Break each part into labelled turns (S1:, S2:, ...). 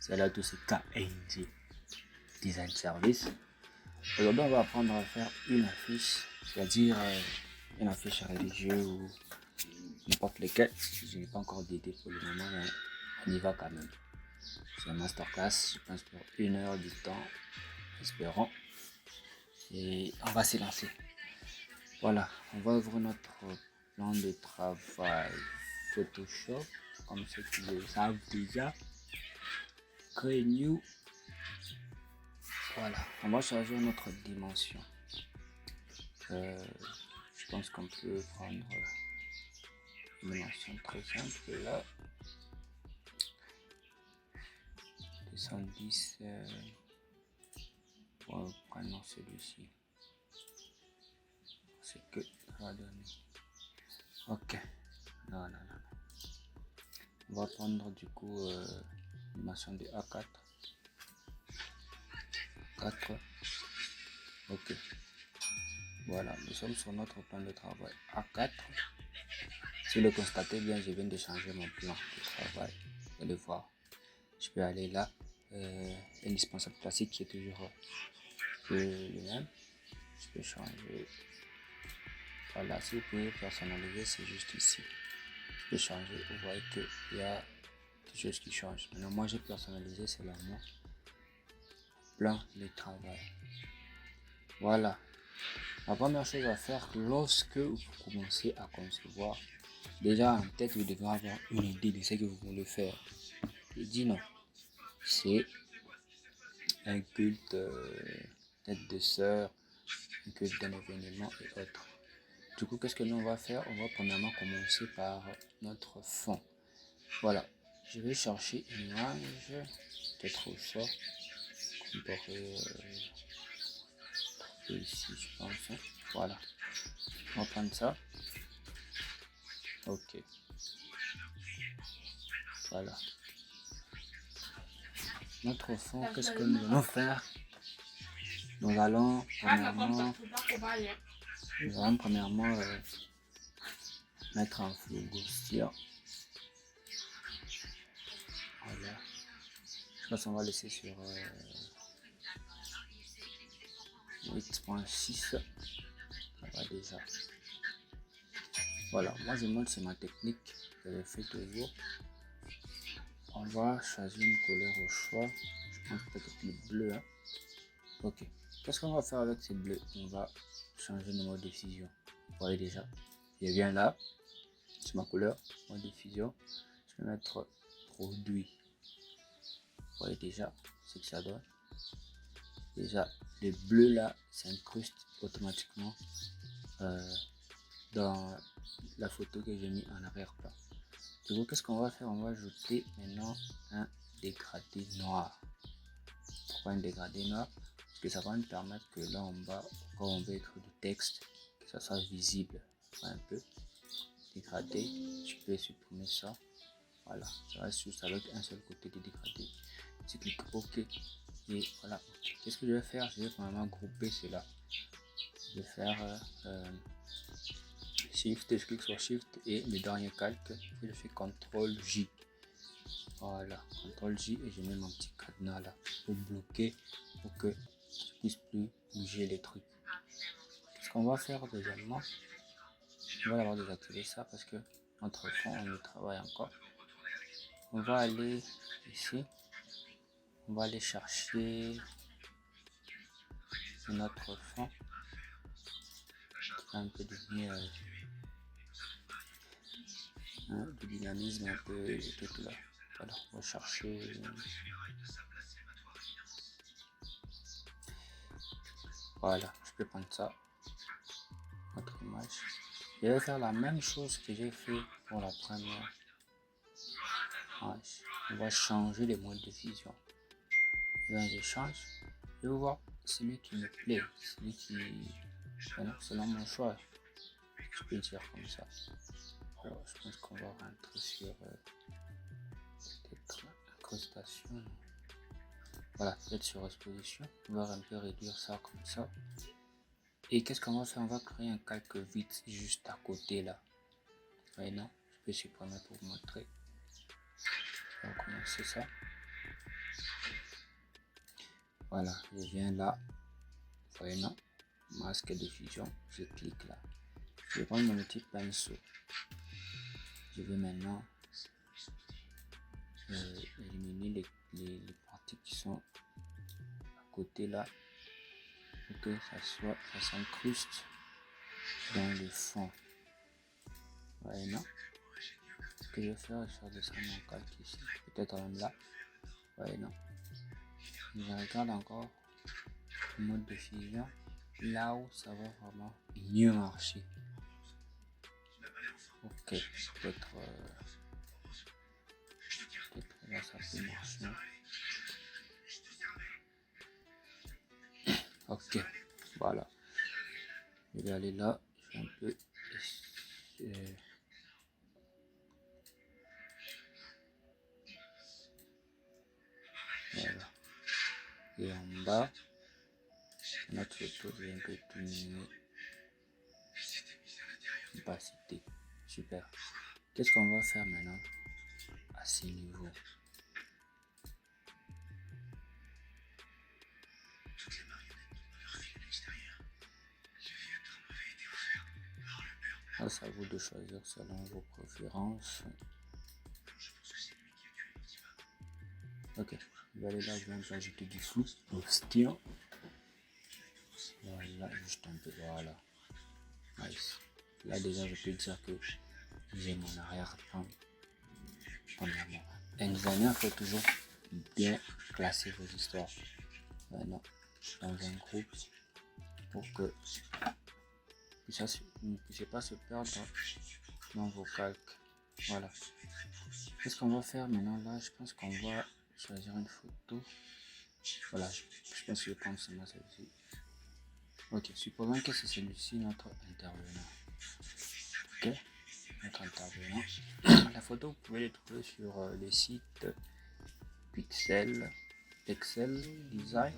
S1: C'est là tous ces KNG Design Service. Aujourd'hui, on va apprendre à faire une affiche, c'est-à-dire une affiche religieuse ou n'importe lequel. Je n'ai pas encore d'idée pour le moment, mais on y va quand même. C'est un masterclass, je pense pour 1 heure du temps, espérons. Et on va se lancer. Voilà, on va ouvrir notre plan de travail Photoshop, comme ceux qui le savent déjà. Créer new. Voilà, on va changer notre dimension. Je pense qu'on peut prendre une dimension très simple là. 210. Prenons celui-ci. C'est que ça va donner. Ok. Non. On va prendre du coup dimension de A4. 4. Ok. Voilà, nous sommes sur notre plan de travail A4. Si vous le constatez bien, je viens de changer mon plan de travail. Vous allez voir. Je peux aller là. Indispensable classique qui est toujours le même. Je peux changer. Voilà, si vous pouvez personnaliser, c'est juste ici. Je peux changer. Vous voyez qu'il y a des choses qui changent. Maintenant, moi j'ai personnalisé seulement plan de travail. Voilà. La première chose à faire lorsque vous commencez à concevoir, déjà en tête, vous devez avoir une idée de ce que vous voulez faire. Je dis non. C'est un culte, tête de sœur, un culte d'un événement et autres. Du coup, qu'est-ce que nous on va faire? On va premièrement commencer par notre fond. Voilà. Je vais chercher une image, peut-être au choix, qu'on pourrait ici, je pense. Hein. Voilà. On va prendre ça. Ok. Voilà. Notre fond, qu'est-ce que nous allons faire? Nous allons premièrement mettre un flou Gaussian. Voilà. Je pense qu'on va laisser sur 8.6. Ça va déjà. Voilà, moi je montre c'est ma technique. Je le fais toujours. On va choisir une couleur au choix. Je pense peut-être le bleu. Hein. Ok. Qu'est-ce qu'on va faire avec ces bleus? On va changer de mode de diffusion. Vous voyez déjà. Je viens là. C'est ma couleur. Mode de diffusion. Je vais mettre produit. Vous voyez déjà ce que ça donne. Déjà, le bleu là s'incruste automatiquement dans la photo que j'ai mis en arrière-plan. Du coup, qu'est-ce qu'on va faire? On va ajouter maintenant un dégradé noir. Pourquoi un dégradé noir? Parce que ça va nous permettre que là en bas, quand on veut écrire du texte, que ça soit visible un peu. Dégradé, je peux supprimer ça. Voilà, ça reste juste avec un seul côté de dégradé. Je clique OK et voilà. Qu'est-ce que je vais faire? Je vais vraiment grouper cela. Je vais faire Shift, je clique sur Shift et le dernier calque, je fais CTRL J. Voilà, CTRL J et je mets mon petit cadenas là pour bloquer, pour que je puisse plus bouger les trucs. Ce qu'on va faire deuxièmement, on va d'abord désactiver ça parce que notre fond on y travaille encore. On va aller ici, on va aller chercher notre fond, un peu de du dynamisme un peu tout là. Voilà, on va chercher. Voilà, je peux prendre ça, notre image. Je vais faire la même chose que j'ai fait pour la première image. On va changer les modes de vision. Et bien, je change. Je vais voir celui qui me plaît, celui qui, voilà, selon mon choix. Je peux dire comme ça. Alors, je pense qu'on va rentrer sur peut-être incrustation. Voilà, peut-être sur exposition. On va un peu réduire ça comme ça. Et qu'est-ce qu'on va faire? On va créer un calque vite juste à côté là. Et non, je peux supprimer pour vous montrer. On va commencer ça. Voilà, je viens là. Vous voyez, non? Masque de diffusion, je clique là. Je vais prendre mon petit pinceau. Je vais maintenant éliminer les parties qui sont à côté là pour que ça s'incruste dans le fond. Ouais, non. Ce que je vais faire, je vais descendre mon calque ici, peut-être même là. Ouais, non. Je regarde encore le mode de fusion là où ça va vraiment mieux marcher. Ok, peut-être là ça peut marcher. Ok, voilà. Je vais aller là, je vais un peu voilà. Et en bas, notre photo, je vais un peu diminuer l'opacité. Super. Qu'est-ce qu'on va faire maintenant à ces niveaux? Là, c'est à vous de choisir selon vos préférences. Ok, je vais aller là, je vais ajouter du flou, obscur. Voilà, juste un peu, voilà. Nice. Là déjà, je peux dire que j'ai mon arrière-plan. Premièrement, un designer faut toujours bien classer vos histoires. Maintenant, dans un groupe, pour que ça ne puisse pas se perdre dans vos calques. Voilà. Qu'est-ce qu'on va faire maintenant là? Je pense qu'on va choisir une photo. Voilà, je pense que je vais prendre seulement celle-ci. Ok, supposons que c'est celui-ci notre intervenant. Ok, notre intervenant. La photo, vous pouvez les trouver sur les sites Pixel Design.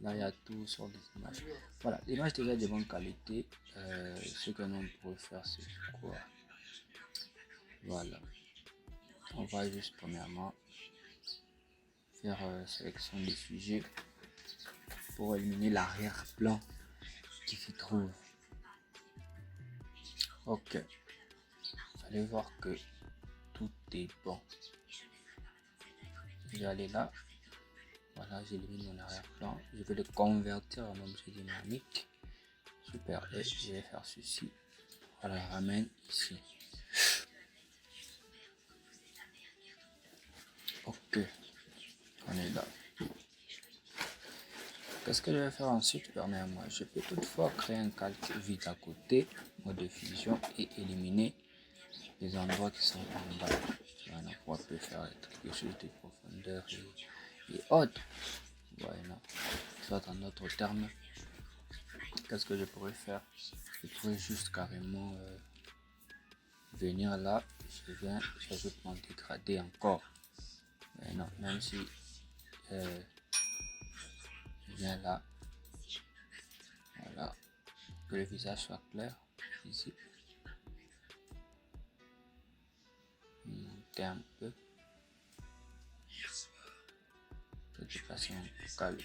S1: Là, il y a tout sur les images. Voilà, l'image déjà de bonne qualité. Ce que nous pourrions faire, c'est quoi? Voilà. On va juste premièrement faire sélection des sujets pour éliminer l'arrière-plan qui se trouve. Ok. Vous allez voir que tout est bon. Je vais aller là. Voilà, j'élimine mon arrière-plan. Je vais le convertir en objet dynamique. Super. Et je vais faire ceci. Voilà, ramène ici. Ok. On est là. Qu'est-ce que je vais faire ensuite? Permettez-moi. Je peux toutefois créer un calque vide à côté, mode de fusion, et éliminer les endroits qui sont en bas. Voilà, on peut faire quelque chose de profondeur et autres. Voilà. Soit en d'autres termes, qu'est-ce que je pourrais faire? Je pourrais juste carrément venir là, j'ajoute mon dégradé encore. Mais non, même si je viens là, voilà, que le visage soit clair, ici, monter un peu, je vais déplacer mon calque,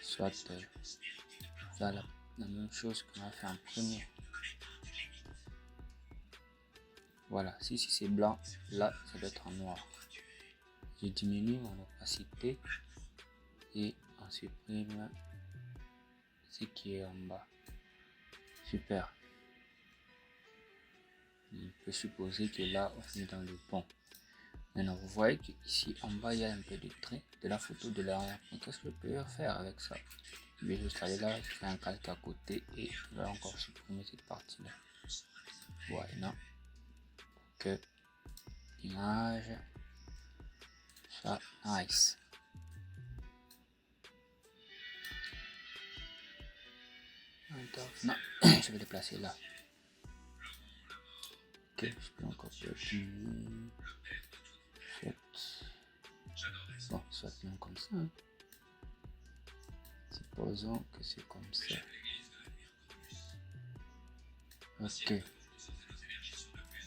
S1: soit faire la même chose qu'on a fait en premier. Voilà, si c'est blanc, là ça doit être en noir. Je diminue mon opacité et on supprime ce qui est en bas. Super. On peut supposer que là on finit dans le pont. Maintenant vous voyez qu'ici en bas il y a un peu de trait de la photo de l'arrière. Qu'est-ce que je peux faire avec ça? Je vais juste aller là, je fais un calque à côté et je vais encore supprimer cette partie là. Voilà. Que l'image soit nice. Non, je vais le placer là. Ok, je peux encore plus. Bon, soit même comme ça. Hein. Supposons que c'est comme ça. Ok.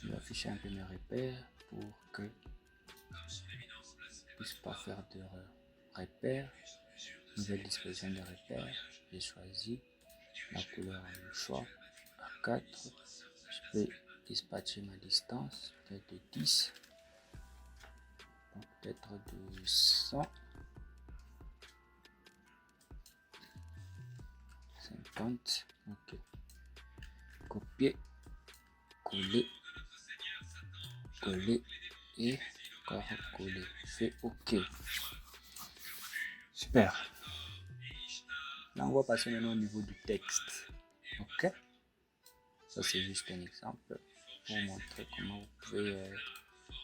S1: Je vais afficher un peu mes repères pour que je ne puisse pas faire d'erreur. repères, nouvelle disposition des repères. J'ai choisi la couleur en choix A4. Je peux dispatcher ma distance, peut-être de 10, peut-être de 100, 50. Ok. Copier, coller, coller et encore coller. Je fais OK. Super. Là, on va passer maintenant au niveau du texte. OK. Ça, c'est juste un exemple pour vous montrer comment vous pouvez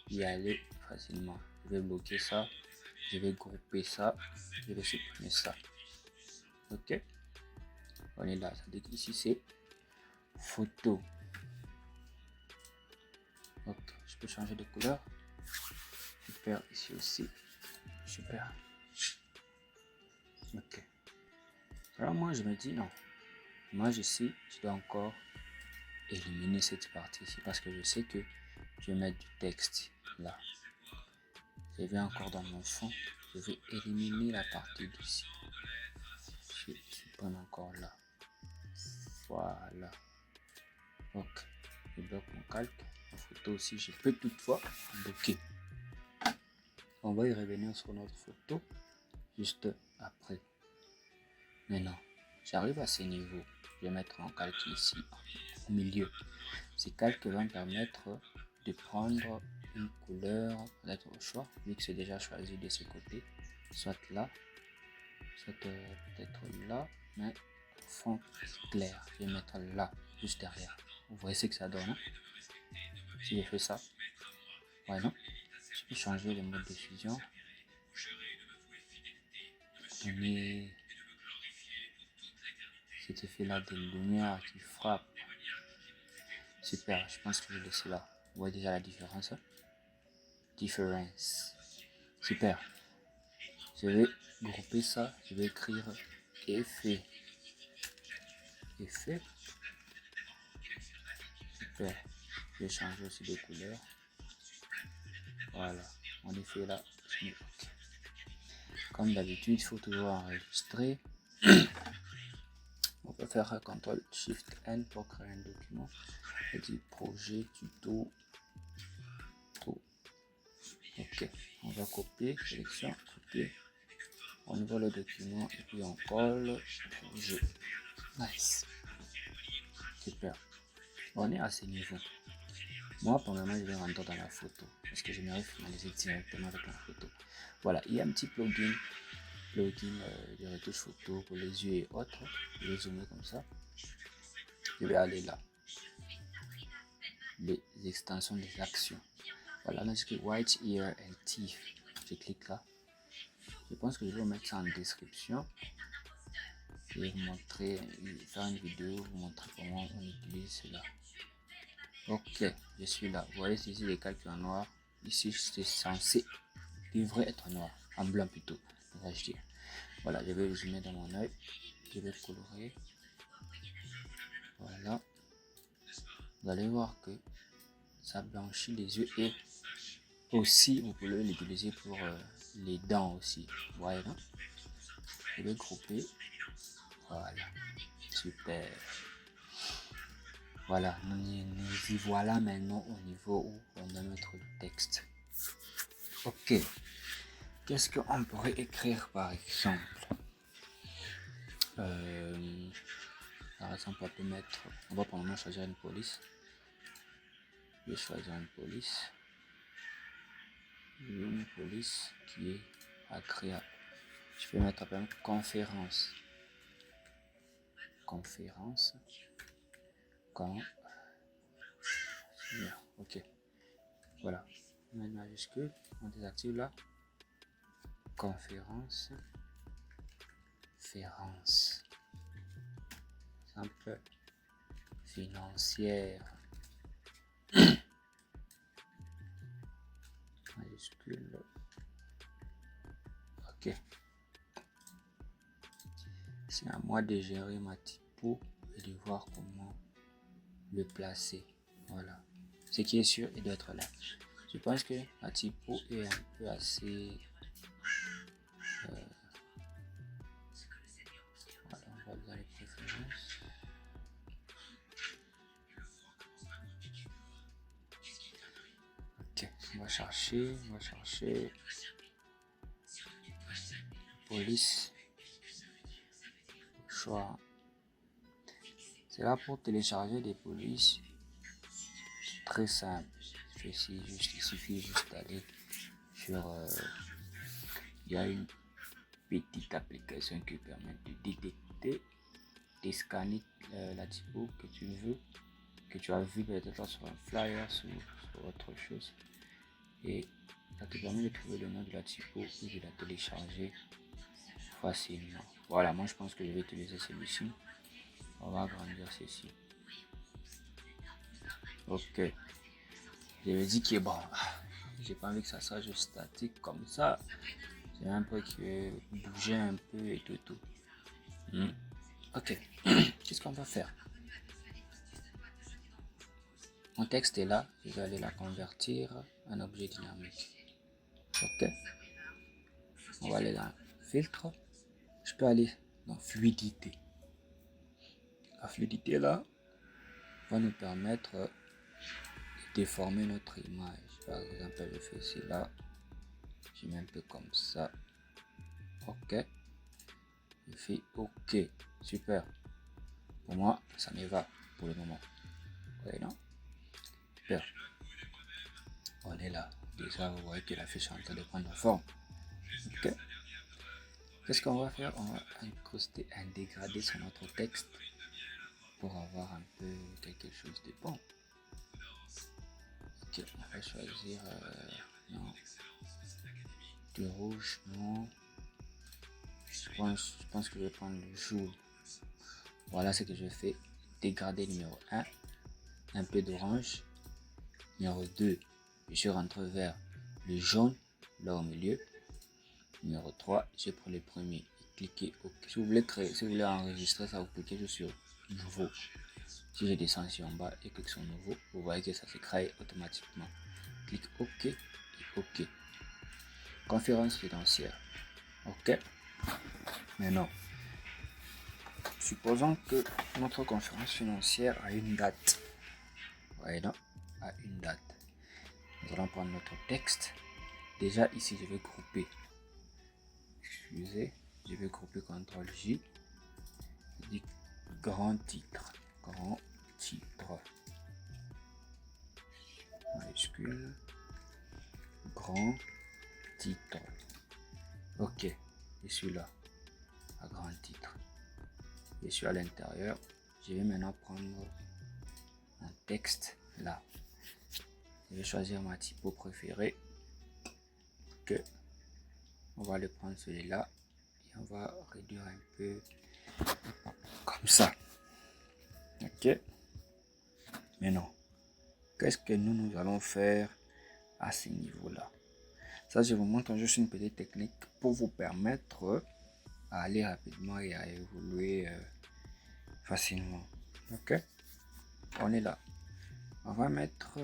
S1: y aller facilement. Je vais bloquer ça. Je vais grouper ça. Je vais supprimer ça. OK. On est là. Ça dit ici, c'est photo. Ok. Je peux changer de couleur. Super. Ici aussi. Super. Ok. Alors moi, je me dis non. Moi, je sais, je dois encore éliminer cette partie ici parce que je sais que je vais mettre du texte là. Je vais encore dans mon fond. Je vais éliminer la partie d'ici. Je supprime encore là. Voilà. Ok. Je bloque mon calque. La photo aussi, je peux toutefois bloquer. On va y revenir sur notre photo juste après. Maintenant, j'arrive à ce niveau. Je vais mettre mon calque ici au milieu. Ces calques vont me permettre de prendre une couleur, peut-être au choix, vu que c'est déjà choisi de ce côté, soit là, soit peut-être là, mais fond clair. Je vais mettre là, juste derrière. Vous voyez ce que ça donne, hein? Si je fais ça, ouais, non? Je peux changer le mode de fusion. Donner cet effet-là de lumière qui frappe. Super, je pense que je vais laisser là. Vous voyez déjà la différence, hein? Différence. Super. Je vais grouper ça. Je vais écrire effet. Effet. Super. Je vais changer aussi de couleur. Voilà. En effet là. Comme d'habitude, il faut toujours enregistrer. On peut faire un CTRL SHIFT N pour créer un document. Je dis projet tuto. Ok. On va copier. Sélection. Copier. On ouvre le document et puis on colle. Projet. Nice. Super. On est à ce niveau. Moi, pour le moment, je vais rentrer dans la photo parce que j'aimerais finaliser directement avec la photo. Voilà, il y a un petit plugin de retouche photo pour les yeux et autres. Je vais zoomer comme ça. Je vais aller là. Les extensions des actions. Voilà, là, c'est White Ear and Teeth. Je clique là. Je pense que je vais mettre ça en description. Je vais vous montrer, faire une vidéo, vous montrer comment on utilise cela. Ok, je suis là. Vous voyez ici les calques en noir. Ici, c'est censé, devrait être noir, en blanc plutôt. Voilà, je vais le zoomer dans mon œil. Je vais colorer. Voilà. Vous allez voir que ça blanchit les yeux et aussi vous pouvez l'utiliser pour les dents aussi. Vous voyez là? Je vais grouper. Voilà. Super. Voilà, nous y voilà maintenant au niveau où on va mettre le texte. Ok. Qu'est-ce qu'on pourrait écrire par exemple? Par exemple, on peut mettre, on va probablement choisir une police. Je vais choisir une police. Une police qui est agréable. Je peux mettre par exemple conférence. Conférence. Ok. Voilà. On met une majuscule. On désactive là. Conférence. Conférence. Simple. Financière. Majuscule. Ok. C'est à moi de gérer ma typo et de voir comment le placer. Voilà. Ce qui est sûr, il doit être là. Je pense que la typo est un peu assez Voilà, on va dans les préférences. Ok, on va chercher police, choix. C'est là pour télécharger des polices. Très simple. Il suffit juste d'aller sur. Il y a une petite application qui permet de détecter, de scanner la typo que tu veux, que tu as vu peut-être sur un flyer ou sur autre chose. Et ça te permet de trouver le nom de la typo et de la télécharger facilement. Voilà, moi je pense que je vais utiliser celui-ci. On va agrandir ceci. Ok. Je me dis que bon, j'ai pas envie que ça soit juste statique comme ça. J'ai un peu que bouger un peu et tout. Ok. Qu'est-ce qu'on va faire? Mon texte est là. Je vais aller la convertir en objet dynamique. Ok. On va aller dans filtre. Je peux aller dans fluidité. La fluidité là va nous permettre de déformer notre image. Par exemple, je fais cela. Je mets un peu comme ça. Ok. Je fais ok. Super. Pour moi, ça me va pour le moment. Ouais, non? Super. On est là. Déjà, vous voyez que la fiche est en train de prendre forme. Ok. Qu'est-ce qu'on va faire? On va incruster un dégradé sur notre texte pour avoir un peu quelque chose de bon. Ok, on va choisir non, du rouge, non. Je pense que je vais prendre le jaune. Voilà ce que je fais. Dégradé numéro 1, un peu d'orange. Numéro 2, je rentre vers le jaune, là au milieu. Numéro 3, je prends le premier et cliquez OK. Si vous voulez créer, si vous voulez enregistrer ça, vous cliquez sur nouveau. Si je descends ici en bas et clique sur nouveau, vous voyez que ça se crée automatiquement. Clique OK et OK. Conférence financière. OK. Maintenant, supposons que notre conférence financière a une date. Voyez non, a une date. Nous allons prendre notre texte. Déjà ici, je vais grouper. Excusez, je vais grouper CTRL-J. Je dis grand titre. Grand titre. Majuscule. Grand titre. Ok, je suis là. À grand titre. Je suis à l'intérieur. Je vais maintenant prendre un texte là. Je vais choisir ma typo préférée. Ok. On va le prendre celui-là. Et on va réduire un peu comme ça. Ok. Maintenant, qu'est-ce que nous allons faire à ce niveau-là? Ça, je vous montre juste une petite technique pour vous permettre à aller rapidement et à évoluer facilement. Ok, on est là. On va mettre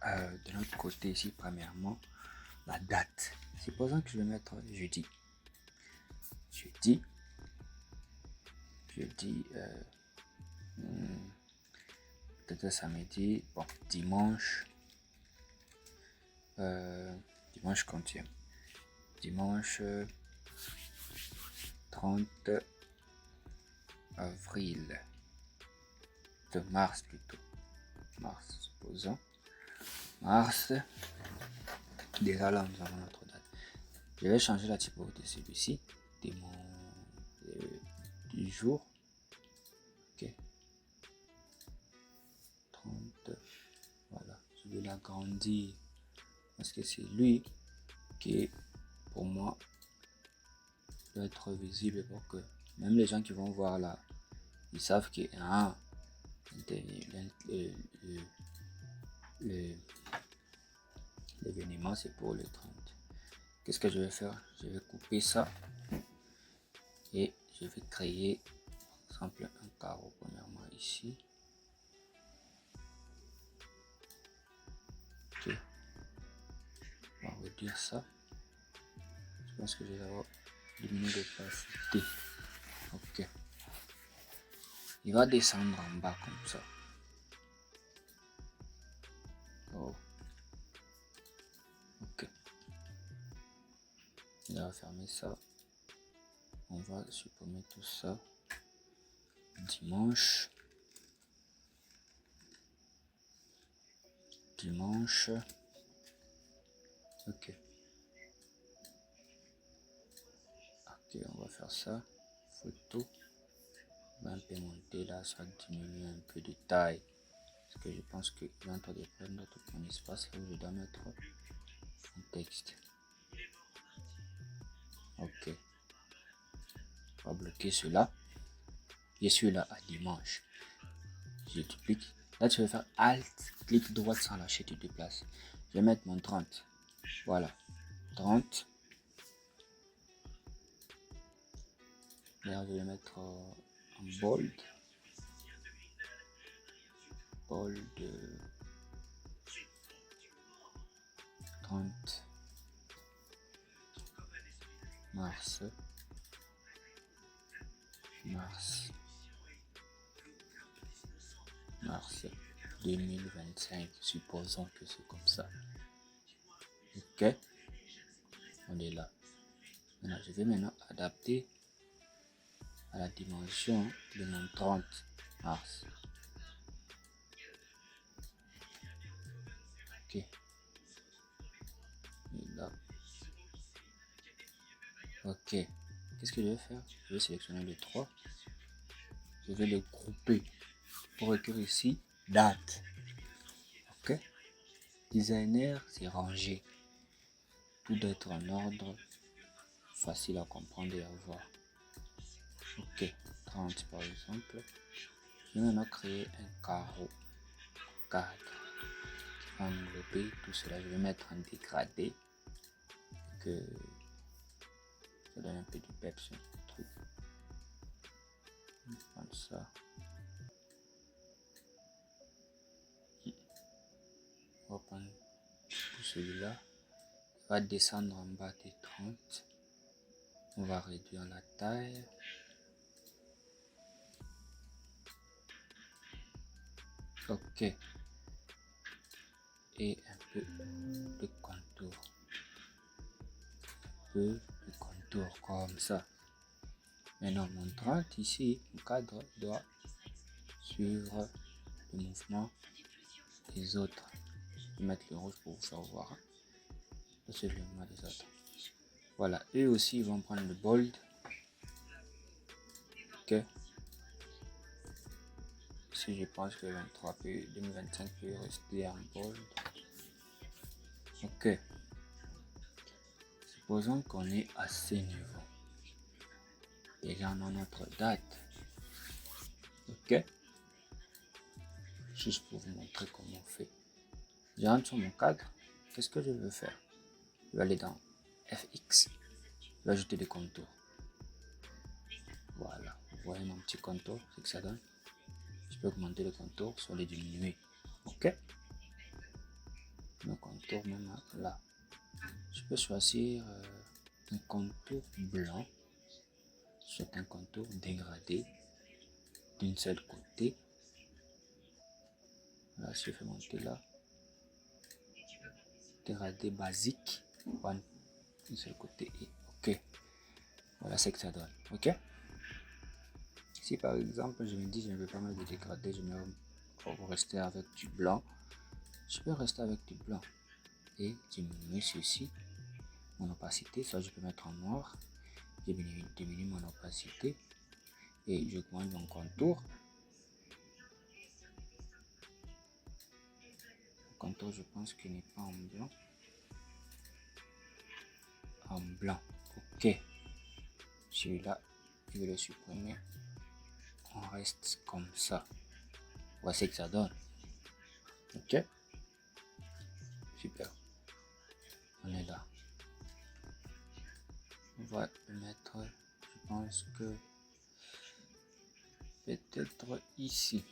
S1: de l'autre côté ici, premièrement, la date. Supposons que je vais mettre jeudi. Jeudi, peut-être samedi, bon, dimanche, dimanche combien? Dimanche 30 avril, de mars plutôt. Mars, supposons. Mars, déjà là nous avons notre date. Je vais changer la typo de celui-ci, de mon du jour. Ok. 30, voilà. Je vais l'agrandir parce que c'est lui qui, pour moi, doit être visible pour que même les gens qui vont voir là, ils savent que l'événement c'est pour le 30. Qu'est-ce que je vais faire? Je vais couper ça et je vais créer par exemple un carreau premièrement ici. Ok. On va redire ça. pense que je vais avoir diminué l'opacité. Ok. Il va descendre en bas comme ça. Oh. Ok. Il va fermer ça. On va supprimer tout ça. Dimanche. Ok. Ok, on va faire ça. Photo. On va un peu monter là, ça diminue un peu de taille. Parce que je pense qu'il est en train de prendre tout mon espace là où je dois mettre un texte. Ok. On va bloquer cela. Et celui-là à dimanche. Je duplique. Là, tu vas faire Alt, clic droit sans lâcher, tu déplaces. Je vais mettre mon 30. Voilà. 30. Là, je vais mettre en bold. Bold 30 mars 2025. Supposons que c'est comme ça. Ok. On est là. Maintenant, je vais maintenant adapter à la dimension de mon 30 mars. Ok. Et là. Ok. Qu'est-ce que je vais faire? Je vais sélectionner les 3. Je vais les grouper pour écrire ici date. Ok. Designer, c'est rangé. Tout doit être en ordre. Facile à comprendre et à voir. Ok. 30 par exemple. Je vais maintenant créer un cadre qui va englober tout cela. Je vais mettre en dégradé que ça donne un peu du peps sur le truc. Comme ça. On va prendre tout celui-là. On va descendre en bas des 30. On va réduire la taille. Ok. Et un peu de contour. Comme ça. Maintenant, mon 30 ici, le cadre doit suivre le mouvement des autres. Je vais mettre le rouge pour vous faire voir. C'est le mouvement des autres. Voilà, eux aussi ils vont prendre le bold. Ok. Ici, je pense que 2025 peut rester en bold. Ok. Supposons qu'on est à ce niveau. Déjà, on a notre date. Ok. Juste pour vous montrer comment on fait. Je rentre sur mon cadre. Qu'est-ce que je veux faire? Je vais aller dans FX. Je vais ajouter des contours. Voilà. Vous voyez mon petit contour, c'est que ça donne. Je peux augmenter le contour, soit les diminuer. Ok. Le contour même là. Je peux choisir un contour blanc. C'est un contour dégradé d'une seule côté. Là, je fais monter là. Dégradé basique. One. D'une seule côté et ok. Voilà ce que ça donne. Ok. Si par exemple je me dis je ne veux pas mettre de dégradé, je vais rester avec du blanc. Je peux rester avec du blanc et diminuer ceci, mon opacité. Ça je peux mettre en noir. Diminue mon opacité et j'augmente mon contour. Le contour, je pense qu'il n'est pas en blanc. En blanc. Ok. Celui-là, je vais le supprimer. On reste comme ça. Voici ce que ça donne. Ok. Super. On est là. On va le mettre, je pense que peut-être ici.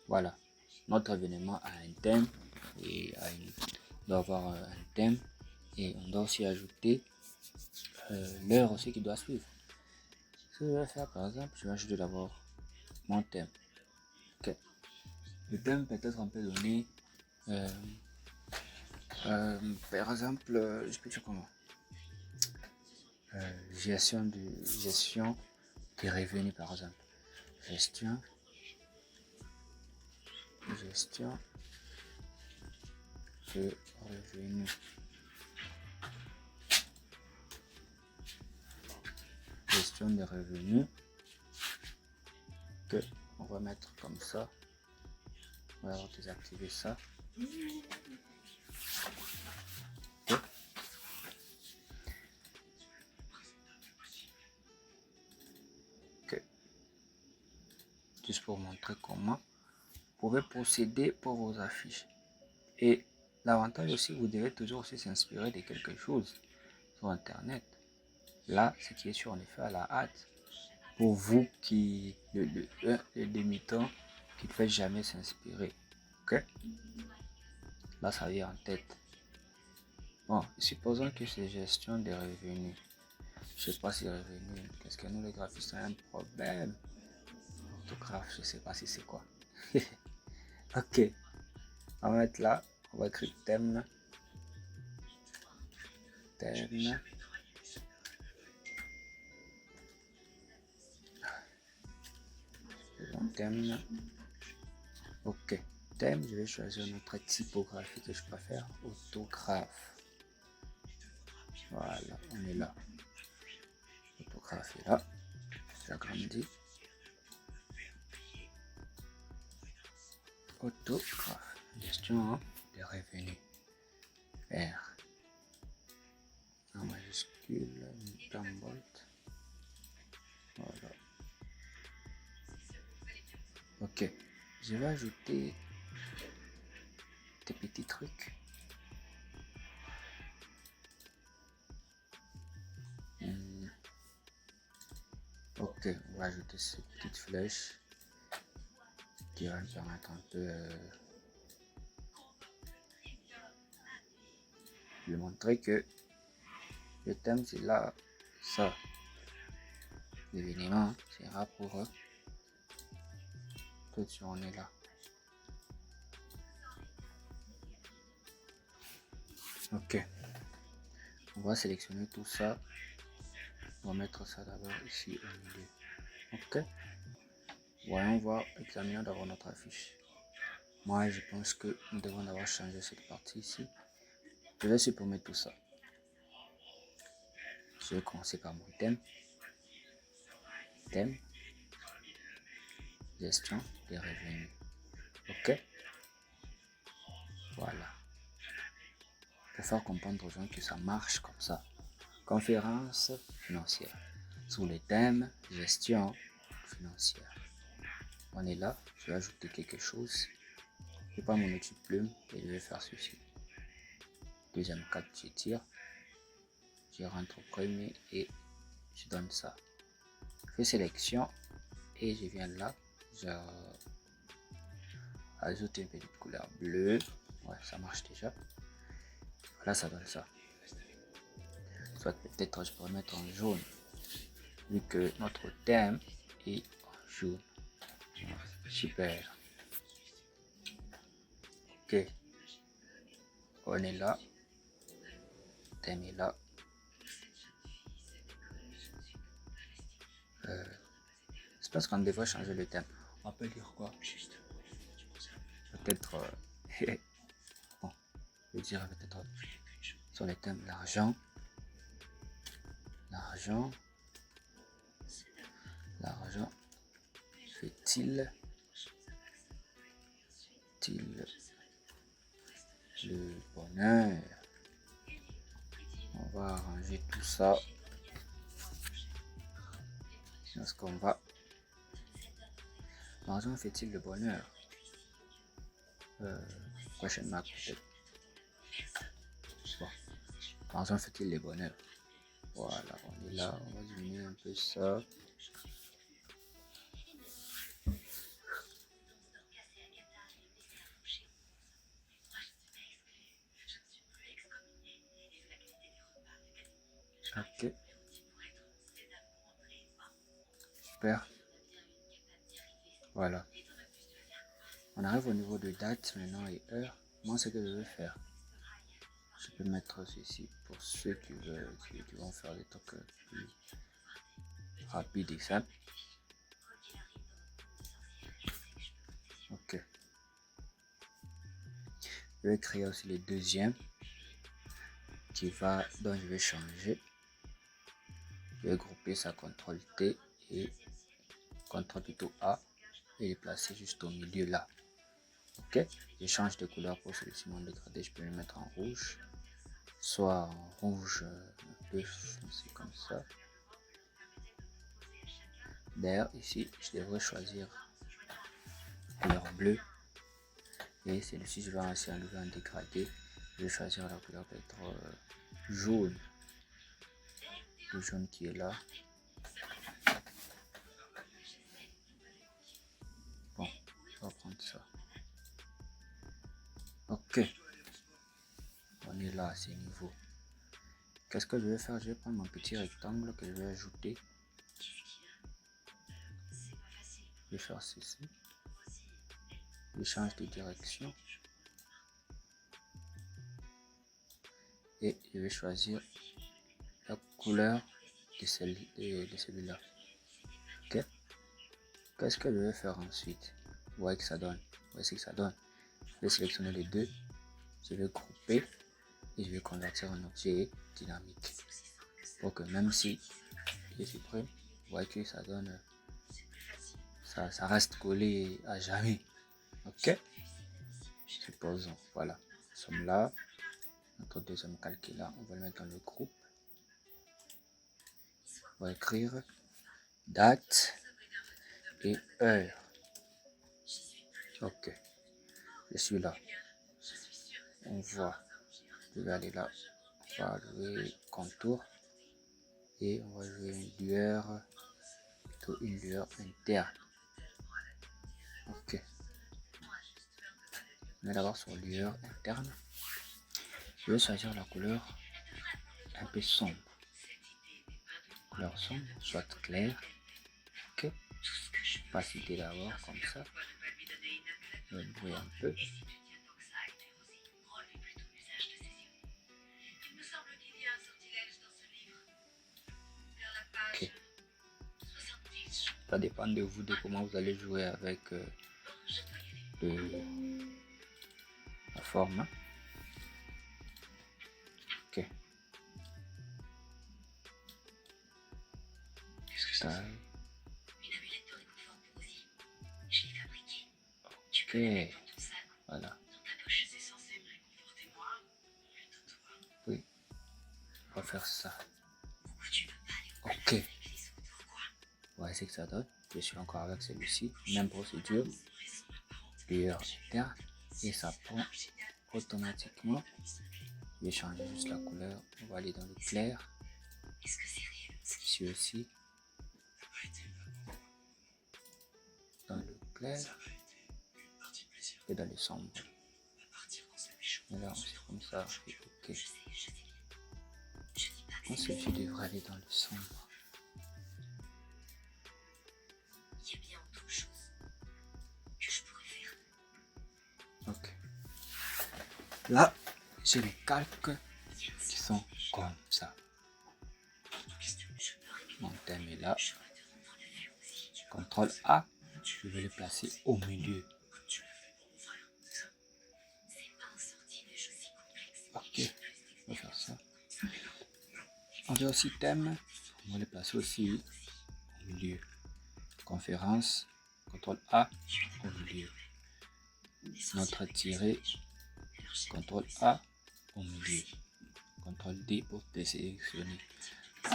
S1: Voilà. Notre événement a un thème et doit avoir un thème et on doit aussi ajouter l'heure aussi qui doit suivre. Ce que je vais faire, par exemple, je vais ajouter d'abord mon thème. Ok. Le thème peut-être on peut donner, par exemple, je peux dire comment, gestion des revenus, par exemple. Gestion de revenus. Gestion des revenus. Que on va mettre comme ça. On va désactiver ça. Okay. Okay. Juste pour montrer comment vous pouvez procéder pour vos affiches. Et l'avantage aussi, vous devez toujours aussi s'inspirer de quelque chose sur internet. Là, ce qui est sûr en effet à la hâte. Pour vous qui, le demi-temps, qui ne fait jamais s'inspirer. Ok? Là, ça vient en tête. Bon, supposons que c'est gestion des revenus. Je sais pas si revenus, qu'est-ce que nous les graphistes ont un problème. Orthographe, je sais pas si c'est quoi. Ok, on va mettre là, on va écrire thème. Thème. Ok, thème, je vais choisir notre typographie que je préfère, orthographe. Voilà, on est là. Orthographe est là. J'agrandis. Orthographe. Gestion des revenus. R. En majuscule, bolt. Voilà. Ok. Je vais ajouter des petits trucs. Ok, on va ajouter ces petites flèches qui vont me permettre un peu de montrer que le thème c'est là, ça. L'événement sera pour toute journée là. Ok, on va sélectionner tout ça. On va mettre ça d'abord ici au milieu. Ok, voyons voir, examinons d'abord notre affiche. Moi, je pense que nous devons d'abord changer cette partie ici. Je vais supprimer tout ça. Je vais commencer par mon thème. Thème. Gestion des revenus. Ok. Voilà. Pour faire comprendre aux gens que ça marche comme ça. Conférence financière. Sous les thèmes, gestion financière. On est là. Je vais ajouter quelque chose. Je prends mon outil plume et je vais faire ceci. Deuxième cadre, je tire. Je rentre au premier et je donne ça. Je fais sélection et je viens là. Je ajoute une petite couleur bleue. Ouais, ça marche déjà. Voilà, ça donne ça. Soit peut-être je pourrais mettre en jaune. Vu que notre thème est en jaune. Super. Ok. On est là. Thème est là. Je pense qu'on devrait changer le thème. On peut dire quoi? Peut-être. Bon, je dirais peut-être sur le thème l'argent. L'argent fait-il le bonheur? On va arranger tout ça. Est-ce qu'on va? L'argent fait-il le bonheur? Prochainement peut-être. Bon. L'argent fait-il le bonheur? Voilà, on est là. On va diminuer un peu ça. Ok. Super. Voilà. On arrive au niveau de date maintenant et heure. Moi, ce que je vais faire, je peux mettre ceci pour ceux qui vont faire des trucs plus rapides et simples. Ok. Je vais créer aussi le deuxième dont je vais changer. Je vais grouper ça CTRL T et CTRL plutôt A et les placer juste au milieu là. Ok. Je change de couleur pour celui-ci, mon dégradé. Je peux le mettre en rouge, soit en rouge un peu foncé comme ça. D'ailleurs, ici, je devrais choisir couleur bleue. Et celui-ci, je vais aussi enlever un dégradé. Je vais choisir la couleur peut-être jaune. Le jaune qui est là. Bon, on va prendre ça. Ok. On est là à ce niveau. Qu'est-ce que je vais faire? Je vais prendre mon petit rectangle que je vais ajouter. Je vais faire ceci. Je change de direction. Et je vais choisir la couleur de celui-là. Ok. Qu'est-ce que je vais faire ensuite? Vous voyez que ça donne. Vous voyez ce que ça donne. Je vais sélectionner les deux. Je vais grouper. Et je vais convertir en objet dynamique. Pour que même si je supprime, vous voyez que ça donne. Ça reste collé à jamais. Ok. Supposons. Voilà. Nous sommes là. Notre deuxième calque est là. On va le mettre dans le groupe. On va écrire date et heure. Ok. Je suis là. On voit. Je vais aller là. On va jouer contour. Et on va jouer une lueur. Plutôt une lueur interne. Ok. On est d'abord sur lueur interne. Je vais choisir la couleur un peu sombre. Couleur sombre, soit claire. Ok. Opacité d'abord, comme ça. Je vais brouiller un peu. Ok. Ça dépend de vous, de comment vous allez jouer avec la forme. Ok. Taille. Ok. Voilà. Oui. On va faire ça. Ok. Voici ce que ça donne. Je suis encore avec celui-ci. Même procédure. Lueur interne. Et ça prend automatiquement. Je vais changer juste la couleur. On va aller dans le clair. Ici aussi. Dans le clair. Et dans le sombre. Et là, c'est comme ça. Et ok. Ensuite, je devrais aller dans le sombre. Ok. Là, j'ai les calques qui sont comme ça. Mon thème est là. CTRL A. Je vais le placer au milieu. Ok. On va faire ça. On veut aussi thème. On va le placer aussi au milieu. Conférence. CTRL A au milieu. Notre tiré. CTRL A au milieu. CTRL D pour désélectionner.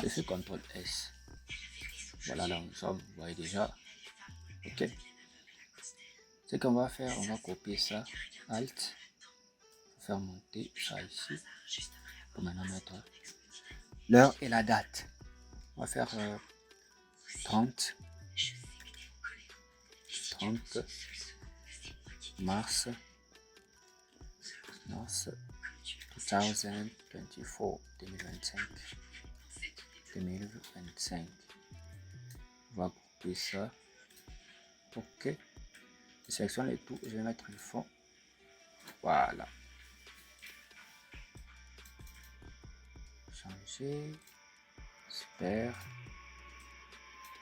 S1: Je fais CTRL S. Voilà, là nous sommes, vous voyez déjà. Ok. Ce qu'on va faire, on va copier ça. Alt. Faire monter ça ici. Pour maintenant mettre l'heure et la date. On va faire 30 mars 2024, 2025. 2025. On va couper ça. Ok. Je sélectionne les tout. Je vais mettre le fond. Voilà. Changer. Super.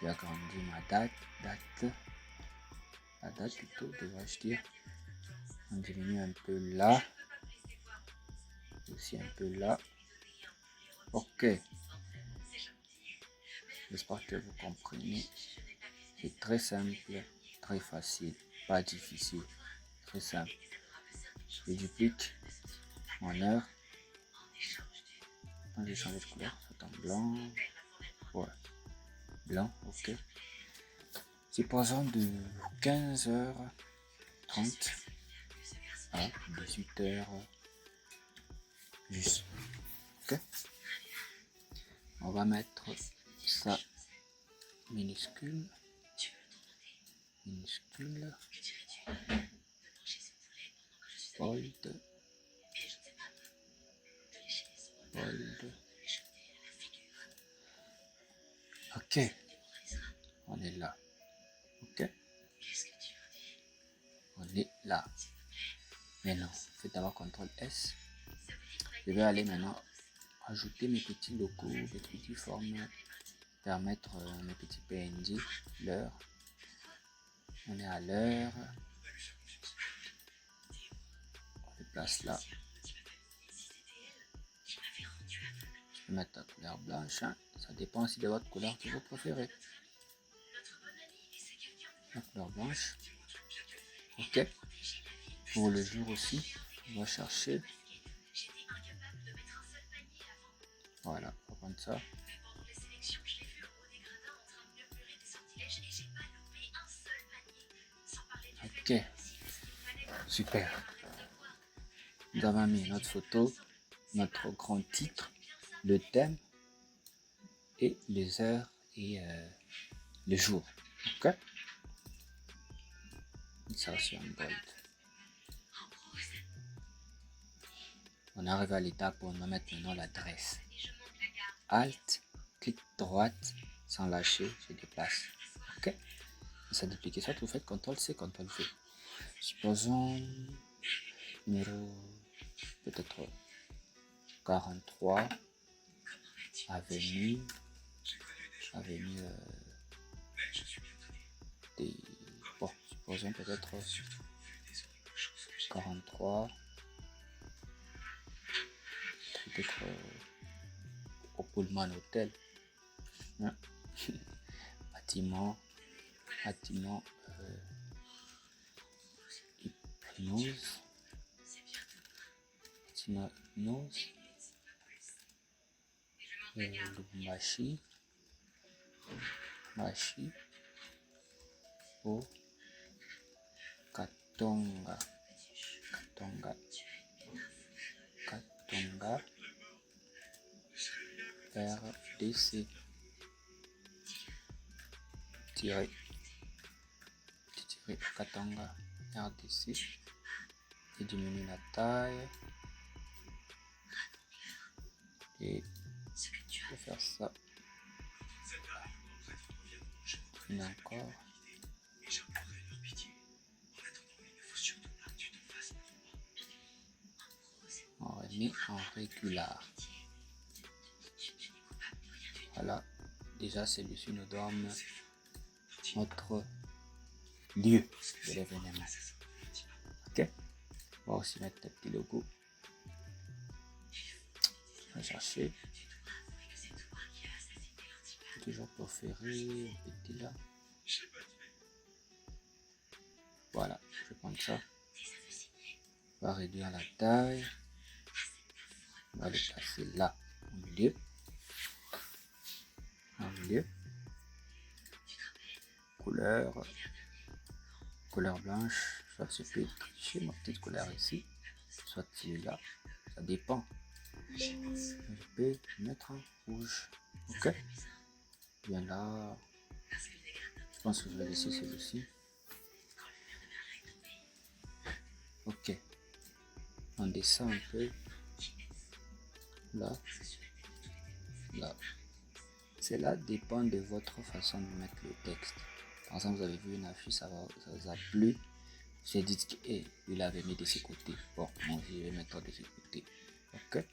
S1: J'ai agrandi ma date. La date plutôt, devrais-je dire. On diminue un peu là. Aussi un peu là. Ok. J'espère que vous comprenez. C'est très simple, très facile, pas difficile. Très simple. Je duplique mon heure. Quand j'ai changé de couleur, c'est en blanc. Ouais. Blanc, ok. Supposons de 15h30 à 18h. Juste. Ok. On va mettre ça minuscule. Bold. Ok. On est là. Ok. On est là. Maintenant, faites d'abord CTRL S. Je vais aller maintenant ajouter mes petits logos, mes petites formes, permettre mes petits PNG, l'heure. On est à l'heure. On le place là. Je peux mettre la couleur blanche. Hein. Ça dépend aussi de votre couleur que vous préférez. La couleur blanche. Ok. Pour le jour aussi, on va chercher. Voilà, on va prendre ça. Ok. Super. Nous avons mis notre photo, notre grand titre, le thème et les heures et les jours. Ok. Ça sur un bold. On arrive à l'étape où on va mettre maintenant l'adresse. Alt, clic droite, sans lâcher, je déplace. Ok. Ça duplique ça, vous faites CTRL C, CTRL V. Supposons numéro peut-être 43 avenue des bon, supposons peut-être 43 peut-être au Pullman Hotel, hein? bâtiment hypnose, Lubumbashi au Katonga RDC tiré Katanga RDC et diminue la taille et je vais faire ça une encore. On remet en régular. Voilà, déjà celui-ci nous donne notre lieu de l'événement. Ok, on va aussi mettre un petit logo. On va chercher. Toujours préféré un petit là. Voilà, je vais prendre ça. On va réduire la taille. On va le placer là, au milieu. Couleur blanche, soit je peux tricher ma petite couleur ici, soit celui-là, ça dépend. Je peux mettre en rouge. Ok. Bien là, je pense que je vais laisser celui-ci. Ok. On descend un peu. Là. Cela dépend de votre façon de mettre le texte. Par exemple, vous avez vu une affiche, ça vous a plu. J'ai dit que il avait mis de ses côtés. Bon, moi je vais mettre de ses côtés. Ok?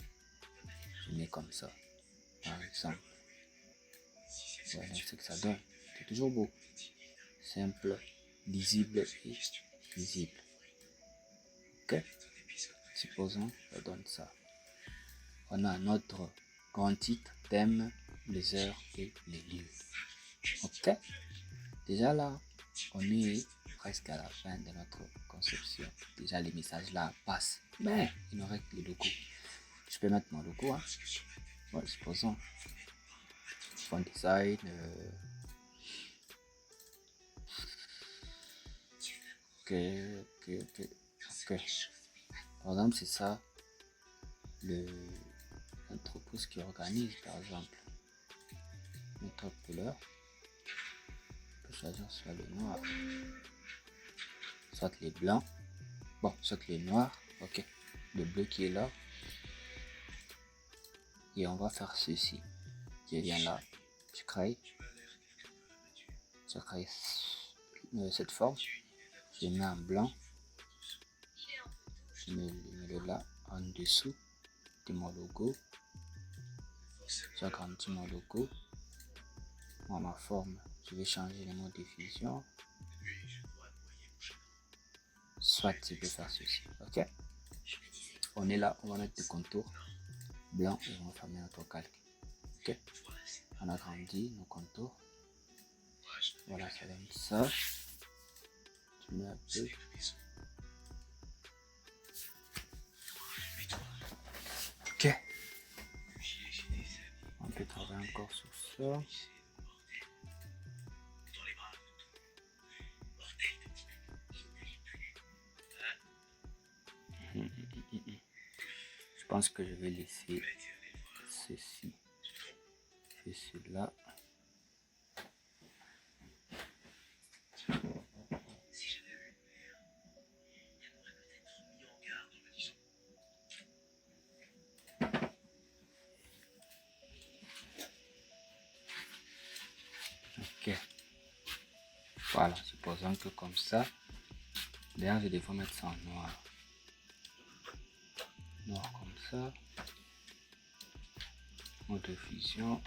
S1: Je mets comme ça. Par exemple. Voilà ce que ça donne. C'est toujours beau. Simple, lisible et visible. Ok? Supposons, ça donne ça. On a notre grand titre, thème, les heures et les lieux. Ok? Déjà là, on est presque à la fin de notre conception. Déjà les messages là passent. Mais il nous reste les logos. Je peux mettre mon logo. Hein? Bon, supposons. Font design. Ok. Par exemple, c'est ça. L'entreprise qui organise, par exemple. Notre couleur. On peut choisir soit le noir. Soit les blancs. Bon, soit les noirs. Ok. Le bleu qui est là. Et on va faire ceci. Je viens là. Je crée cette forme. Je mets en blanc. Je mets le là en dessous de mon logo. J'agrandis mon logo. Dans ma forme, je vais changer le mode de diffusion. Soit je peux faire ceci. Ok. On est là, on va mettre des contours blancs et on va fermer notre calque. Ok. On agrandit nos contours. Voilà, ça donne ça. Je mets un peu. Ok. On peut travailler encore sur ça. Je pense que je vais laisser ceci. Je fais celui-là. Ok. Voilà, supposons que comme ça. D'ailleurs, je devrais mettre ça en noir. Noir comme ça. Mode de fusion.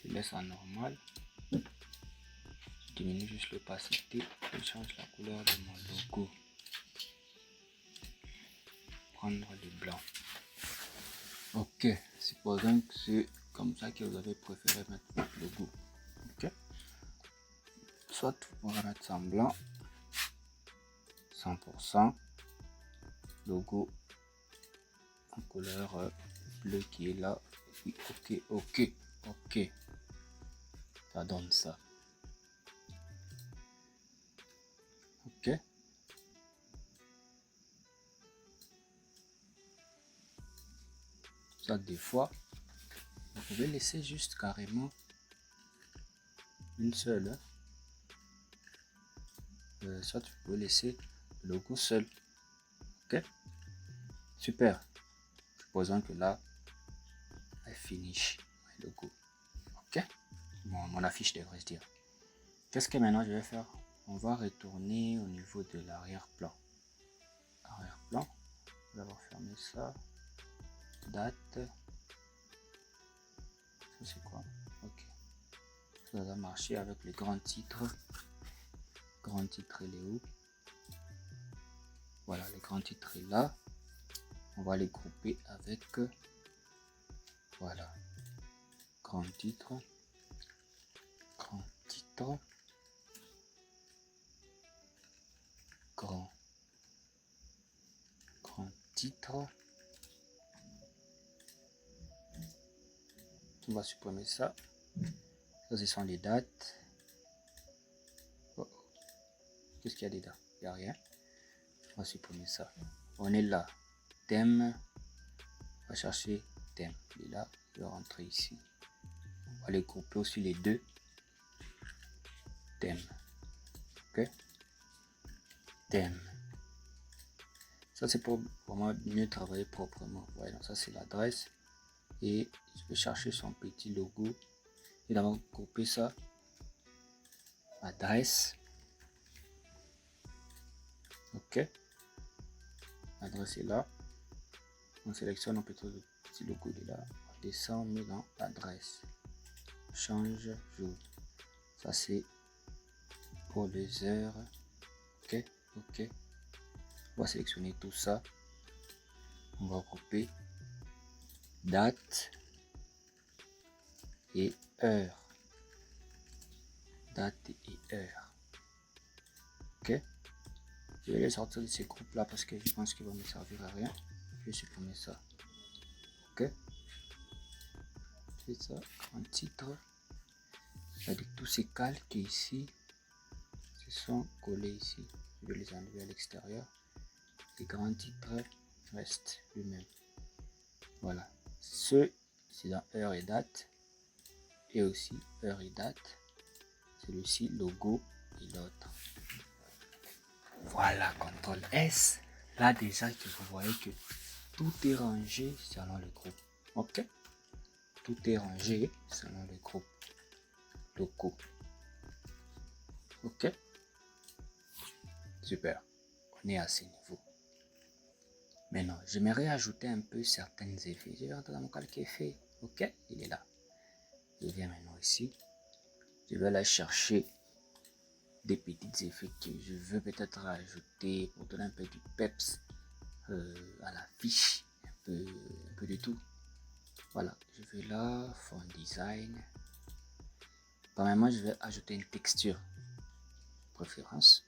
S1: Je laisse en normal. Je diminue juste l'opacité. Je change la couleur de mon logo. Prendre le blanc. Ok, supposons que c'est comme ça que vous avez préféré mettre votre logo. Ok. Soit on va mettre ça en blanc. 100%. Logo en couleur bleu qui est là. Oui, ok. Ça donne ça. Ok. Ça, des fois, vous pouvez laisser juste carrément une seule. Soit vous pouvez laisser le logo seul. Ok. Super. Supposons que là, I finish my logo. Ok. Bon, mon affiche devrait se dire. Qu'est-ce que maintenant je vais faire? On va retourner au niveau de l'arrière-plan. Arrière-plan. Nous allons fermer ça. Date. Ça c'est quoi? Ok. Ça va marcher avec les grands titres. Grand titre il est où? Voilà, le grand titre est là. On va les grouper avec voilà, grand titre, grand titre, grand titre. On va supprimer ça. Ça, ce sont les dates. Oh. Qu'est-ce qu'il y a dedans? Il n'y a rien. On va supprimer ça. On est là. Thème. On va chercher thème. Il est là. Il va rentrer ici. On va les grouper aussi les deux thèmes. Ok. Thème. Ça, c'est pour vraiment mieux travailler proprement. Voilà, ça, c'est l'adresse. et je vais chercher son petit logo et d'abord couper ça, adresse, ok, l'adresse est là, on sélectionne un petit logo de là, on descend, on met dans adresse, change jour, ça c'est pour les heures, ok, on va sélectionner tout ça, on va couper date et heure, ok. Je vais les sortir de ces groupes là parce que je pense qu'ils vont me servir à rien. Je vais supprimer ça, ok. C'est ça en titre, c'est-à-dire tous ces calques ici se sont collés ici, je vais les enlever à l'extérieur. Les grands titres restent lui-même. Voilà, ce c'est dans heure et date, et aussi heure et date, celui-ci logo et l'autre. Voilà, CTRL S. Là déjà que vous voyez que tout est rangé selon le groupe, ok. Tout est rangé selon le groupe logo, ok. Super, on est à ce niveau. Maintenant, j'aimerais ajouter un peu certains effets. Je vais rentrer dans mon calque effet, ok, il est là. Je viens maintenant ici, je vais aller chercher des petits effets que je veux peut-être ajouter pour donner un peu du peps à la fiche, un peu de tout. Voilà, je vais là, font design. Premièrement, je vais ajouter une texture, préférence.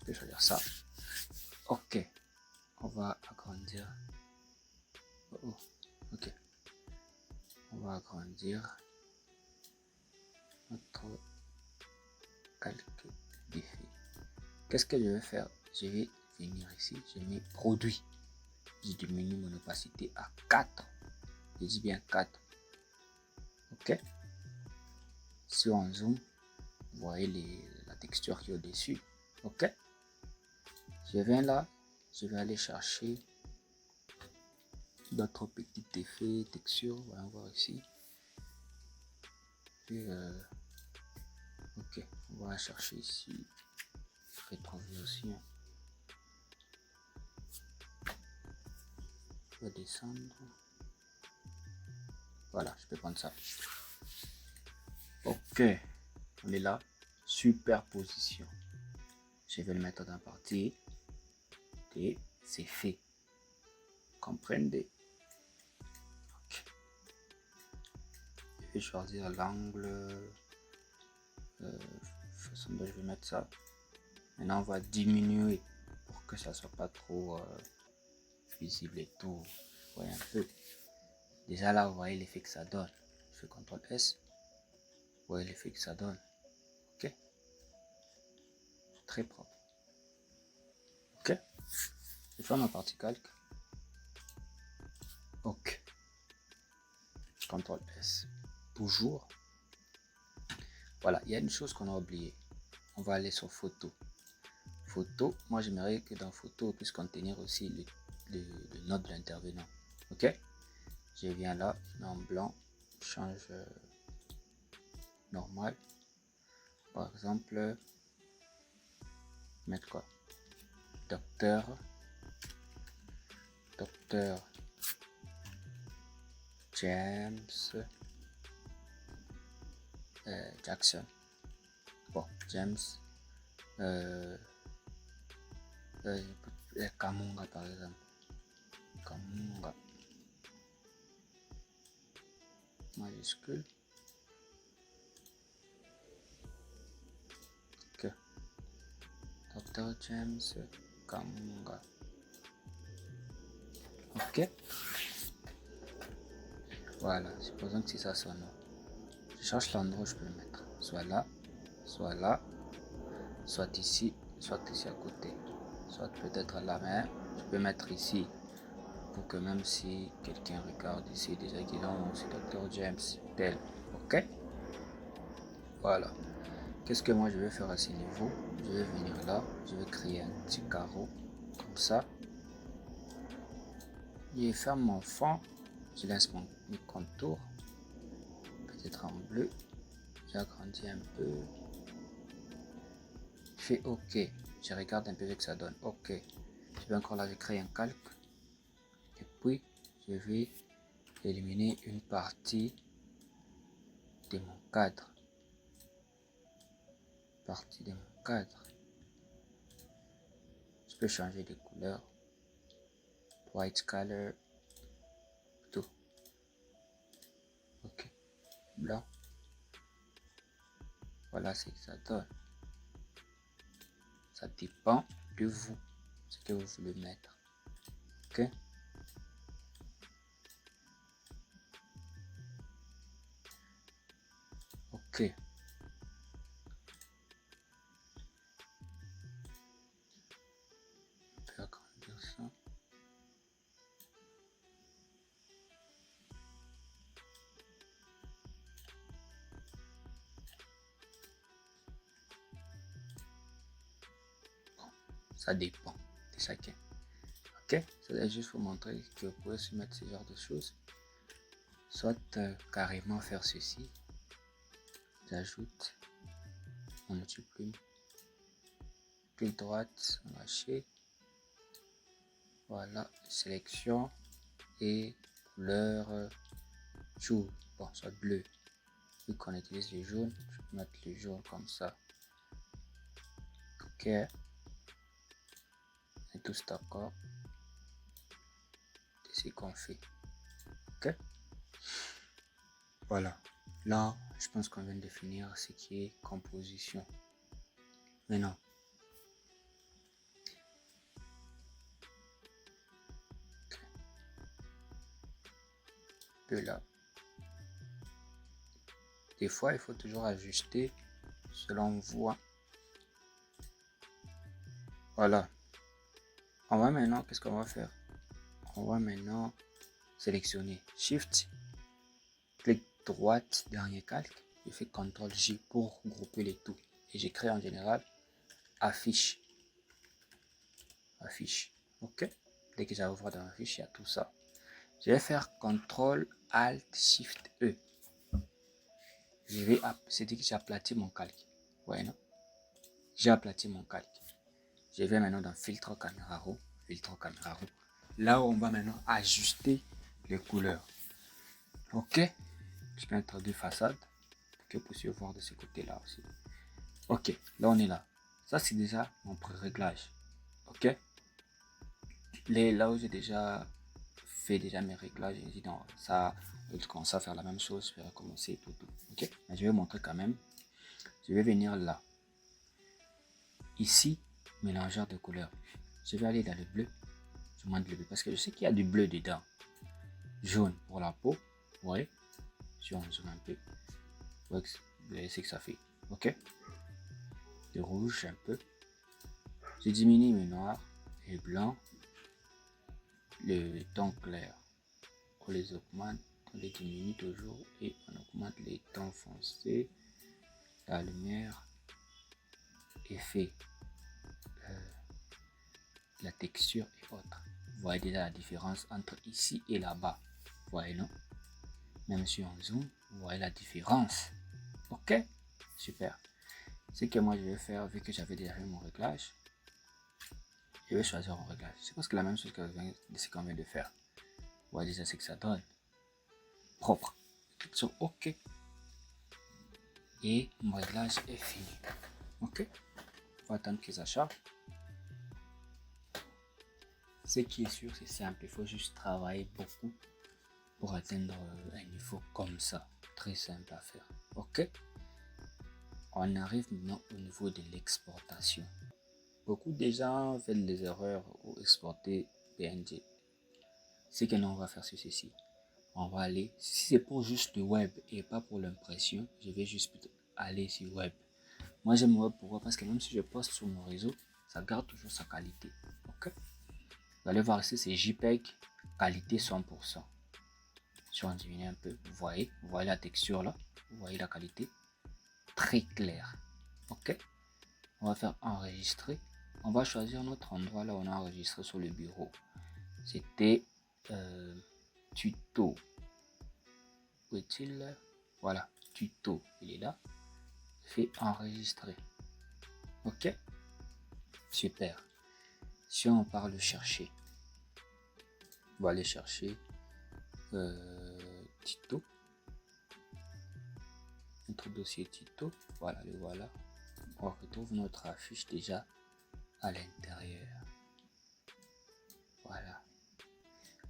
S1: Je vais choisir ça. Ok, on va agrandir. Oh, ok, on va agrandir notre calque d'effet. Qu'est-ce que je vais faire? Je vais venir ici, je mets produit, je diminue mon opacité à 4, je dis bien 4, ok. Si on zoom, vous voyez la texture qui est au-dessus, ok. Je viens là, je vais aller chercher d'autres petits effets, textures, on va voir ici. Et ok, on va chercher ici, rétrover aussi. Je vais descendre. Voilà, je peux prendre ça. Ok, on est là. Superposition. Je vais le mettre dans partie et c'est fait. Comprenez? Okay. Je vais choisir l'angle. Façon dont je vais mettre ça. Maintenant, on va diminuer pour que ça soit pas trop visible et tout. Vous voyez un peu. Déjà là, vous voyez l'effet que ça donne. Je fais CTRL S. Vous voyez l'effet que ça donne. Ok. Très propre. Ok. Je fais ma partie calque. Ok. CTRL S. Toujours. Voilà, il y a une chose qu'on a oublié. On va aller sur photo. Photo, moi j'aimerais que dans photo on puisse contenir aussi le nom de l'intervenant. Ok. Je viens là, en blanc, change normal. Par exemple, mettre quoi? Docteur James Jackson. Bon, James Kamunga par exemple. Kamunga. Majuscule. Ok. Dr. James Kamunga. Ok. Voilà, supposons que c'est ça son nom. Je cherche l'endroit où je peux le mettre. Soit là, soit ici à côté. Soit peut-être là, mais je peux mettre ici. Pour que même si quelqu'un regarde ici, déjà qu'ils ont c'est Dr. James tel. Ok. Voilà. Qu'est-ce que moi je vais faire à ce niveau? Je vais venir là, je vais créer un petit carreau comme ça. Je ferme mon fond Je laisse mes contours, peut-être en bleu. J'agrandis un peu. Je fais OK. Je regarde un peu ce que ça donne. OK. Je vais encore là, je crée un calque. Et puis, je vais éliminer une partie de mon cadre. Je peux changer de couleur. White color. Tout. OK. Blanc. Voilà ce que ça donne. Ça dépend de vous, ce que vous voulez mettre. OK? OK. On peut agrandir ça. Bon, ça dépend de chacun. OK? Ça va juste vous montrer que vous pouvez se mettre ce genre de choses. Soit carrément faire ceci. J'ajoute mon outil plume. Clic droite, lâcher. Voilà, sélection et couleur jaune. Bon, soit bleu. Vu qu'on utilise le jaune, je peux mettre le jaune comme ça. OK. Et tout d'accord. C'est ce qu'on fait. OK. Voilà. Là, je pense qu'on vient de finir ce qui est composition. Maintenant, de là. Des fois, il faut toujours ajuster selon vous. Voilà. On va maintenant, qu'est-ce qu'on va faire? On va maintenant sélectionner Shift, clic droite, dernier calque. Je fais CTRL J pour grouper les tout. Et j'écris en général affiche. Affiche. OK? Dès que j'ouvre dans l'affiche, il y a tout ça. Je vais faire CTRL ALT SHIFT E. C'est-à-dire que j'ai aplati mon calque. Ouais, non? J'ai aplati mon calque. Je vais maintenant dans filtre caméra raw. Là où on va maintenant ajuster les couleurs. OK? Je peux introduire façade pour que vous puissiez voir de ce côté-là aussi. OK, là on est là. Ça c'est déjà mon pré-réglage. OK? Là où j'ai déjà fait mes réglages, j'ai dit non, ça, je vais commencer à faire la même chose, je vais recommencer tout. OK? Mais je vais montrer quand même. Je vais venir là. Ici, mélangeur de couleurs. Je vais aller dans le bleu. Je monte le bleu parce que je sais qu'il y a du bleu dedans. Jaune pour la peau. Vous voyez? Si on zoome un peu. Vous voyez ce que ça fait. OK? De rouge un peu. Je diminue le noir et blanc. Le ton clair. On les augmente. On les diminue toujours. Et on augmente les tons foncés. La lumière. Effet. La texture et autres. Vous voyez déjà la différence entre ici et là-bas. Vous voyez, non? Même si on zoome, vous voyez la différence. OK? Super. Ce que moi je vais faire, vu que j'avais déjà fait mon réglage, je vais choisir mon réglage. C'est presque la même chose que ce qu'on vient de faire. Vous voyez déjà ce que ça donne. Propre. Clique sur OK. Et mon réglage est fini. OK? On va attendre que ça charge. Ce qui est sûr, c'est simple. Il faut juste travailler beaucoup pour atteindre un niveau comme ça. Très simple à faire. OK? On arrive maintenant au niveau de l'exportation. Beaucoup de gens font des erreurs ou exporter PNG. Ce que nous on va faire sur ceci. On va aller, si c'est pour juste le web et pas pour l'impression, je vais juste aller sur web. Moi j'aime web pourquoi? Parce que même si je poste sur mon réseau, ça garde toujours sa qualité. Ok? Vous allez voir ici, c'est JPEG, qualité 100%. Si on diminue un peu, vous voyez la texture là, vous voyez la qualité, très claire. Ok? On va faire enregistrer. On va choisir notre endroit là où on a enregistré sur le bureau. C'était tuto. Où est-il? Voilà, tuto, il est là. Je fais enregistrer. Ok, super. Si on part le chercher, on va aller chercher Tito. Notre dossier Tito, voilà, le voilà. On retrouve notre affiche déjà à l'intérieur. Voilà.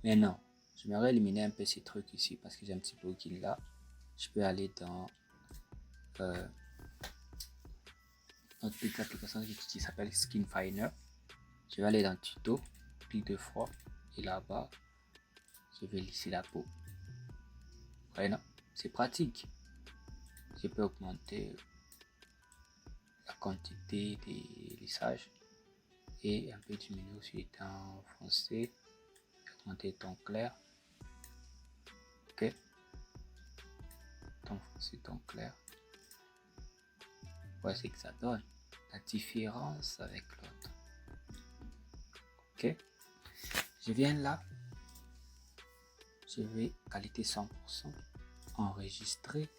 S1: Maintenant, j'aimerais éliminer un peu ces trucs ici parce que j'ai un petit plugin là. Je peux aller dans notre petite application qui s'appelle Skin Finder. Je vais aller dans Tuto, clic de fois et là-bas, je vais lisser la peau. Voilà, c'est pratique. Je peux augmenter la quantité des lissages et un peu diminuer aussi les tons foncés, augmenter les tons clairs. Ok, ton foncé, ton clair. Ouais, c'est que ça donne la différence avec l'autre. Ok, je viens là, je vais qualité 100%, enregistrer,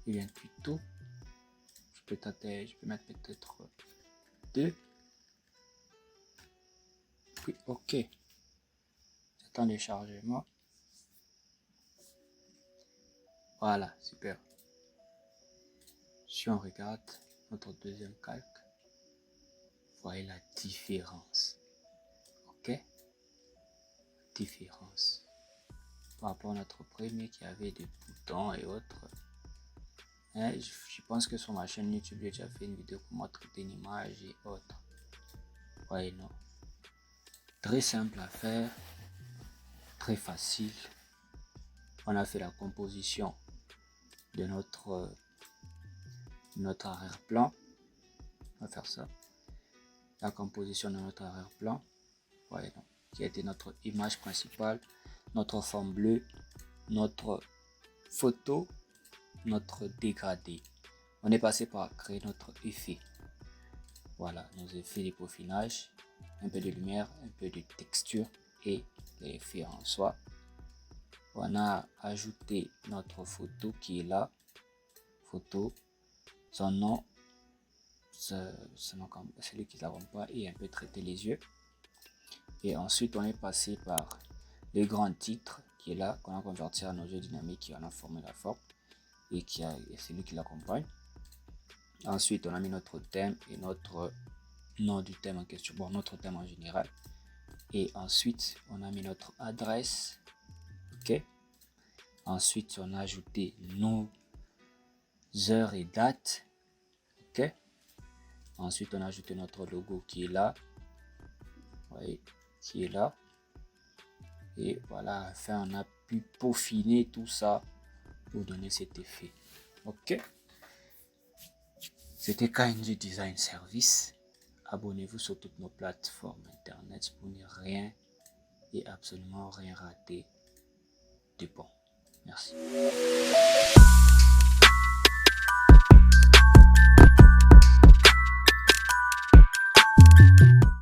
S1: je viens tuto, je peux mettre peut-être 2, puis ok, j'attends le chargement. Voilà, super. Si on regarde notre deuxième calque, voyez la différence. Ok, différence par rapport à notre premier qui avait des boutons et autres. Je pense que sur ma chaîne YouTube, j'ai déjà fait une vidéo pour moi traiter une image et autres. Ouais, non. Très simple à faire, très facile. On a fait la composition de notre arrière-plan. On va faire ça. La composition de notre arrière-plan. Ouais, non. Qui a été notre image principale, notre fond bleu, notre photo, notre dégradé. On est passé par créer notre effet. Voilà, nos effets de peaufinage, un peu de lumière, un peu de texture et l'effet en soi. On a ajouté notre photo qui est là. Photo, son nom, celui qui l'accompagne et un peu traiter les yeux. Et ensuite, on est passé par le grand titre qui est là, qu'on a converti en objet dynamique qui en a formé la forme et celui qui l'accompagne. Ensuite, on a mis notre thème et notre nom du thème en question, bon, notre thème en général. Et ensuite, on a mis notre adresse. Ok. Ensuite, on a ajouté nos heures et dates. Ok. Ensuite, on a ajouté notre logo qui est là. Oui, qui est là. Et voilà, enfin, on a pu peaufiner tout ça pour donner cet effet. Ok. C'était KNG Design Service. Abonnez-vous sur toutes nos plateformes internet pour ne rien et absolument rien rater de bon. Merci.